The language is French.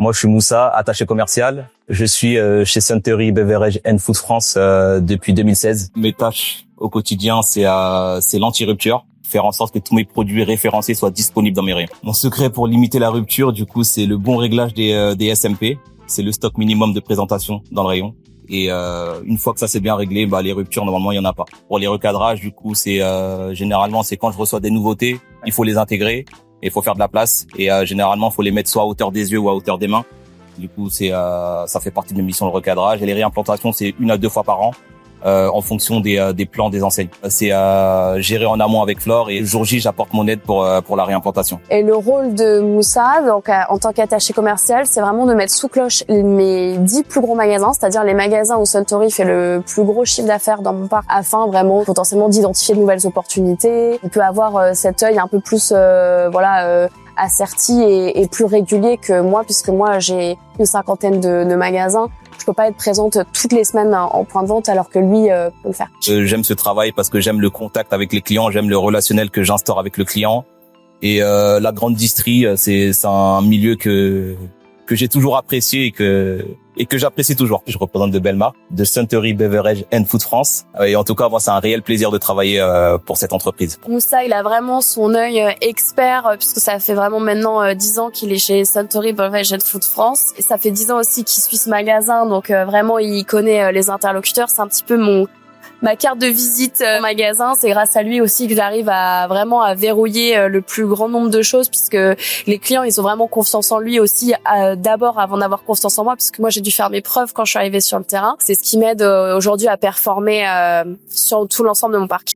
Moi, je suis Moussa, attaché commercial. Je suis chez Suntory Beverage and Food France depuis 2016. Mes tâches au quotidien, c'est l'anti-rupture. Faire en sorte que tous mes produits référencés soient disponibles dans mes rayons. Mon secret pour limiter la rupture, du coup, c'est le bon réglage des SMP. C'est le stock minimum de présentation dans le rayon. Et une fois que ça c'est bien réglé, les ruptures normalement il y en a pas. Pour les recadrages, du coup, c'est généralement c'est quand je reçois des nouveautés, il faut les intégrer et il faut faire de la place. Et généralement, il faut les mettre soit à hauteur des yeux ou à hauteur des mains. Du coup, ça fait partie de mes missions de recadrage. Et les réimplantations, c'est 1 à 2 fois par an. En fonction des plans des enseignes. C'est géré en amont avec Flore et le jour J, j'apporte mon aide pour la réimplantation. Et le rôle de Moussa, donc en tant qu'attaché commercial, c'est vraiment de mettre sous cloche mes 10 plus gros magasins, c'est-à-dire les magasins où Suntory fait le plus gros chiffre d'affaires dans mon parc, afin vraiment potentiellement d'identifier de nouvelles opportunités. On peut avoir cet œil un peu plus asserti et plus régulier que moi, puisque moi j'ai une 50aine de magasins. Je peux pas être présente toutes les semaines en point de vente alors que lui peut le faire. J'aime ce travail parce que j'aime le contact avec les clients, j'aime le relationnel que j'instaure avec le client. Et la grande distrie, c'est un milieu que j'ai toujours apprécié et que j'apprécie toujours. Je représente de belles marques, de Suntory Beverage and Food France. Et en tout cas, moi, c'est un réel plaisir de travailler pour cette entreprise. Moussa, il a vraiment son œil expert, puisque ça fait vraiment maintenant 10 ans qu'il est chez Suntory Beverage and Food France. Et ça fait 10 ans aussi qu'il suit ce magasin, donc vraiment, il connaît les interlocuteurs. C'est un petit peu ma carte de visite au magasin. C'est grâce à lui aussi que j'arrive à verrouiller le plus grand nombre de choses, puisque les clients, ils ont vraiment confiance en lui aussi, d'abord avant d'avoir confiance en moi, parce que moi j'ai dû faire mes preuves quand je suis arrivée sur le terrain. C'est ce qui m'aide aujourd'hui à performer sur tout l'ensemble de mon parc.